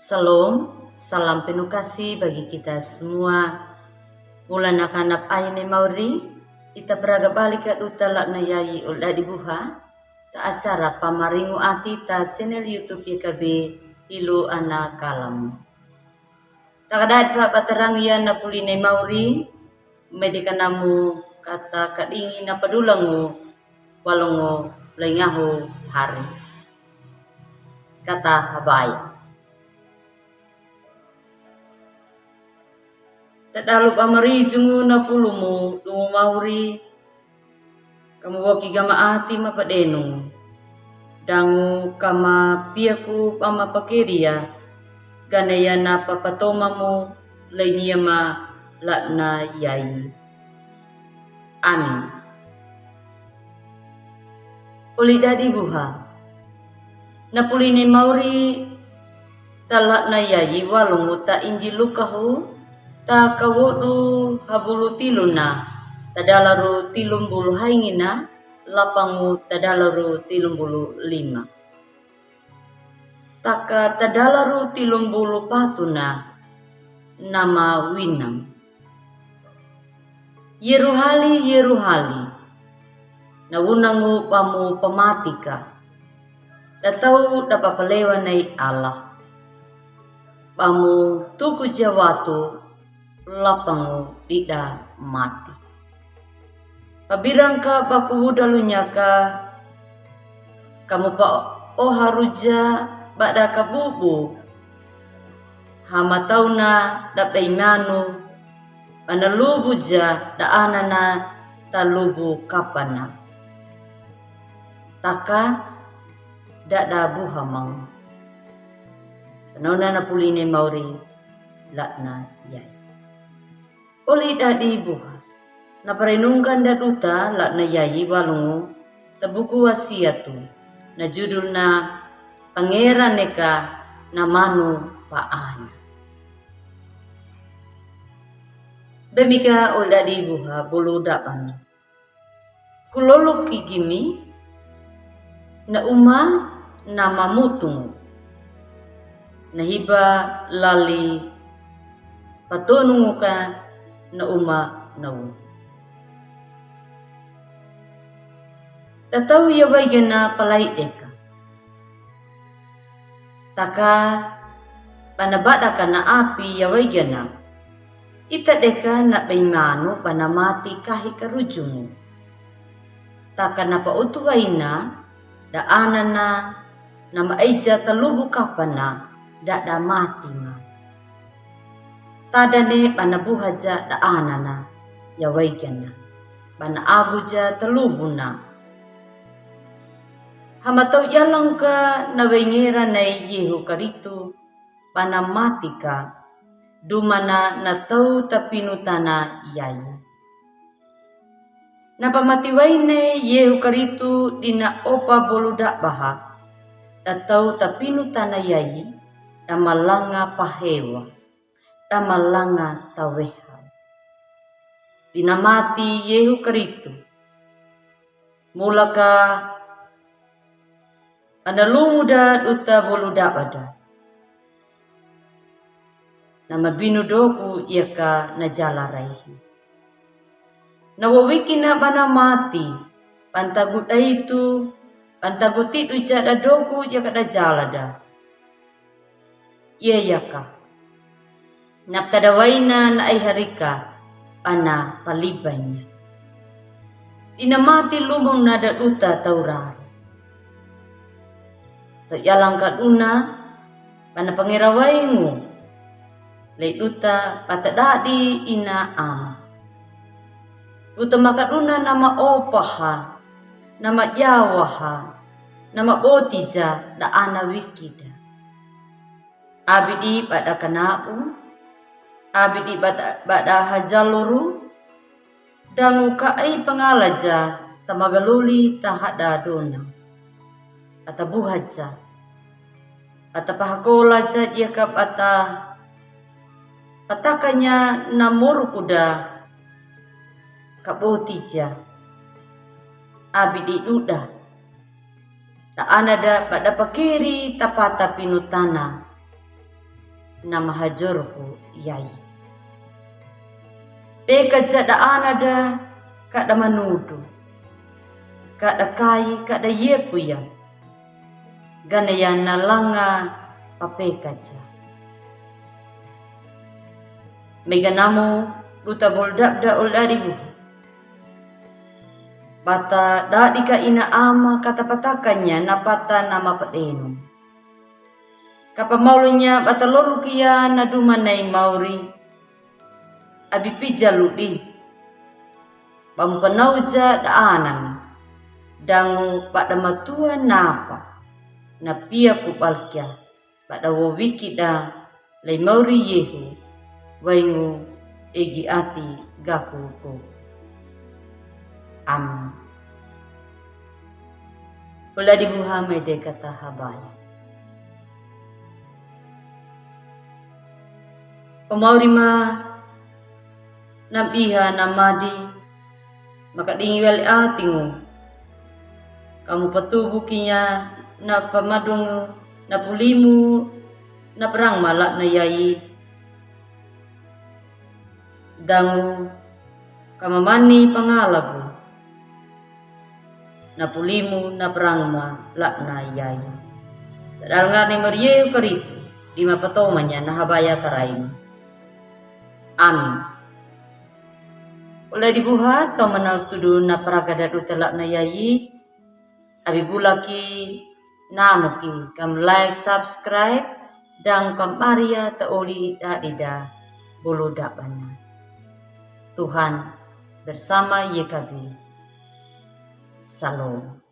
Salam, salam penuh kasih bagi kita semua. Ulan akanap ayne mauri, ita peraga balik ke duta lak na yayi ulda dibuha. Ta acara pamaringu ati ta channel YouTube YKB Ilu Ana Kalam. Ta kadat pa paterang ya na puline mauri, medika namu kata kadingi na padulangu, walongo lengahu hari. Kata habaya. Tadalop amari jungu na pulumu, dungu mauri, kamu waki gama ati mapadenu, dangu kama piaku pama pakeria, ganaya na papatomamu, lainiyama lakna yai. Amin. Uli dadi buha, napuline mauri, talak na yai walungu ta injilukahu, ta kawodu habulu tiluna tadalaru tilumbulu haingina lapangu tadalaru tilumbulu lima taka tadalaru tilumbulu patuna nama winam yeruhali nawunangu pamu pamatika datau dapapalewanai Allah pamu tuku jawatu lapangu tidak mati. Pabirangka baku hudalunya ka kamu pa haruja bada kabubu hamatauna da peimanu panalubu ja da anana talubu kapana taka da buhamang penona na puline mauri lakna yai. Oli dadi buha, na parenungkan da duta lak na yayi walungu, tabuku wasiatu, na judul na pangeran neka na manu paana. Bemika ol dadi buha bulu dapan. Kuloluk kigimi, na uma na mamutungu, na hiba lali patunungu ka na uma nau. Tatau yawai gana palai eka. Taka panabada ka na api yawai gana. Ita deka na baimanu panamati kahi karujungu. Taka na pautuwaina da anana na maaija talubu kapana da mati ma. Tadane panabuhaja da anana yawaigana bana abuja talubuna hamatau yalang ka nawengera nai yehu karitu panamatika dumana natau tapinutana yai napamatiwaine yehu karitu dina opa boluda baha datau tapinutana yai damalanga pahewa tamalanga taweha. Dinamati yehu karitu. Mulaka analumuda uta boluda pada. Nama binudoku yaka najala raihi. Nawawiki na banamati. Pantagut itu. Pantagutit ujada doku yaka najala da. Ye yaka. Naptadawaina na ay harika pana palibanya. Dinamati lumong nada uta taurari. Yalang kaduna pana pangirawaingu. Lay uta patadadi ina ama. Uta makaduna nama opaha, nama yawaha, nama botija da ana wikida. Abidi pada kanau. Abidi bada hajaluru dangu kai pengalaja tamagaluli tahada dona atabuhaja atapahakola ja yakap patakanya namur kuda kabotija abidi duda da anada pada pakiri tapata pinutana na mahajurku yai. Peka jada anada kada manudu, kada kai kada yepu ya, gana ya nalanga papeka ja. Mega namo duta boldabda oldaribu. Bata dadika ina ama kata patakannya napata nama padeno. Kapamaulunya bata lolu kia nadumanay mauri. Abi pijaludi. Pampanauja daanan. Dangu pada matua napa. Napia kupalkia. Pada wawiki da lay mauri yehu. Waingu egi ati gakuku. Ula dibuha mede kata habaya. Pemauri ma nabiha namadi maka dingiwali atingu. Kamu patubukinya na pamadungu na pulimu na perang malak na yai. Dangu kamamani pangalabu. Na pulimu na perang malak na yai. Sadal nga ni Maria karitu di mapatomanya na habaya karaim. Amin. Ula dibuhat to manautudu na paragadadu telak na yai. Abibulaki namuki kam like, subscribe dan kam Maria taoli dadida bulu dakbana. Tuhan bersama YKB. Salam.